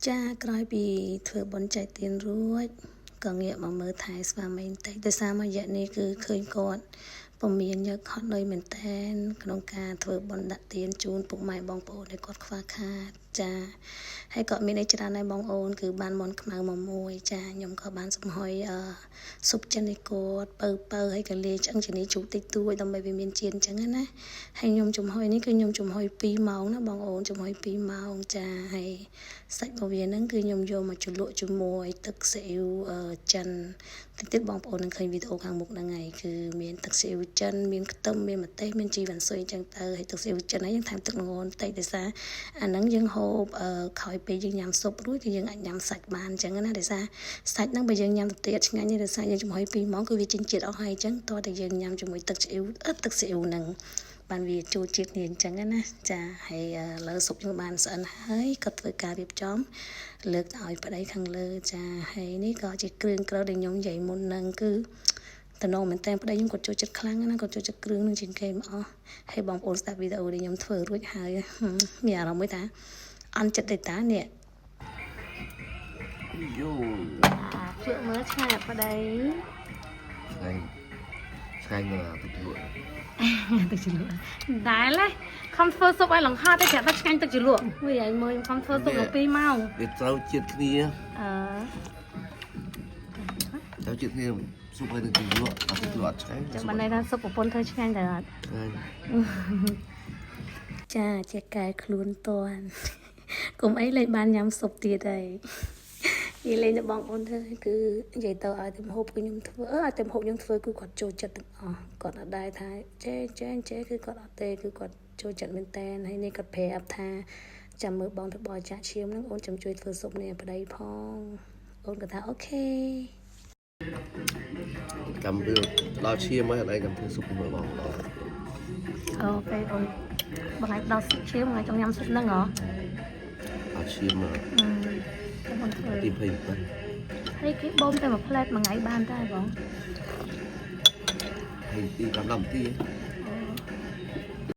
ចាក្រោយពីធ្វើបន់ចែកទានរួចក៏ងាកមកមើលថែស្វាមីបន្តិចដោយសារមួយរយៈនេះគឺឃើញគាត់ពុំមានយកខត់លុយមែនតែនក្នុងការធ្វើបន់ដាក់ទានជូនពុកម៉ែបងប្អូនដែលគាត់ខ្វះខាតចាហើយក៏មានអីច្រើនដែរបងអូនគឺបានមន់ខ្មៅមកមួយចាខ្ញុំក៏បានសំហុយស៊ុបចិននេះគាត់បើហើយក៏លាយឆ្អឹងជំនីជូរតិចតួចដើម្បីវាមានជាតិអញ្ចឹងណាហើយខ្ញុំចំហុយនេះគឺខ្ញុំចំហុយ2ម៉ោងណាបងអូនចំហុយ2ម៉ោងចាហើយសាច់របស់វាហ្នឹងគឺខ្ញុំយកមកជ្រលក់ជាមួយទឹកស៊ីអ៊ីវចិនតិចបងប្អូននឹងឃើញវីដេអូខាងមុខហ្នឹងហើយគឺមានទឹកស៊ីអ៊ីវចិនមានខ្ទឹមមានម្ទេសមានជីវ៉ាន់ស៊ុយអញ្ចឹងទៅហើយទឹកស៊ីអ៊ីវចិនហ្នឹងយើងថែមទឹកល្ងបន្តិចដោយសារអាហ្នឹងយើងហូបក្រោយពេលយើងញ៉ាំស៊ុបរួចគឺយើងអាចញ៉ាំសាច់បានអញ្ចឹងណាដោយសារសាច់ហ្នឹងបើយើងញ៉ាំទៅទៀតឆ្ងាញ់ទេដោយសារយើងចំហុយ2ម៉ោងគឺវាចេញជាតិអស់ហើយអញ្ចឹងតោះតែយើងញ៉ាំជាមួយទឹកស៊ីអ៊ីវទឹកស៊ីអ៊ីវហ្នឹងបានវាចូលជាតិគ្នាអញ្ចឹងណាចាហើយលើស៊ុបយើងបានស្អិនហើយក៏ធ្វើការរៀបចំលើកឲ្យប្តីខាងលើចាហើយនេះក៏ជាគ្រឿងក្រៅដែលខ្ញុំនិយាយមុនហ្នឹងគឺតំណងមែនតើប្តីខ្ញុំគាត់ចូលចិត្តខ្លាំងណាគាត់ចូលចិត្តគ្រឿងនឹងជាងគេមកអស់ហើយបងប្អូនស្ដាប់វីដេអូដែលខ្ញុំធ្វើរួចហើយមានអារម្មណ៍មួយថាអន់ចិត្តទេតានេះយូជឿមើលឆ្ងាយប្តីឆ្ងាយមើលទឹកជ្រលក់ទឹកជ្រលក់ដែរឡើយខំធ្វើស៊ុបឲ្យលង្ហត់តែប្រាប់ថាឆ្ងាញ់ទឹកជ្រលក់វិញឲ្យមើលខំធ្វើស៊ុបមក2ម៉ោងវាត្រូវជាតិគ្នាត្រូវជាតិគ្នាស៊ុបឲ្យទឹកជ្រលក់អត់ទឹកជ្រលក់អត់ឆ្ងាញ់ចាំបានន័យថាស៊ុបប្រពន្ធធ្វើឆ្ងាញ់ដែរអត់ឆ្ងាញ់ចាជាកែខ្លួនតន់កុំអីលេងបានញ៉ាំស៊ុបទៀតហើយនិយាយលេងទៅបងប្អូនធ្វើគឺនិយាយទៅឲ្យទំហូបគឺខ្ញុំធ្វើឲ្យទំហូបខ្ញុំធ្វើគឺគាត់ចូលចិត្តទាំងអស់គាត់អត់ដែរថាចេគឺគាត់អត់ទេគឺគាត់ចូលចិត្តមែនតើហើយនេះគាត់ប្រាប់ថាចាំមើលបងទៅបរិច្ចាគឈាមហ្នឹងអូនចាំជួយធ្វើស៊ុបនេះឲ្យប្តីផងអូនក៏ថាអូខេចាំវាដល់ឈាមហើយអត់ឯងចាំធ្វើស៊ុបមើលបងដល់អូពេលអូនបងឯងដល់ស៊ុបឈាមថ្ងៃចង់ញ៉ាំស៊ុបហ្នឹងហ៎អត់ឈាមមកបងធ្វើទី27ហើយគេបូមតែមួយផ្លែតមួយថ្ងៃបានដែរបងហើយទី5 10នាទី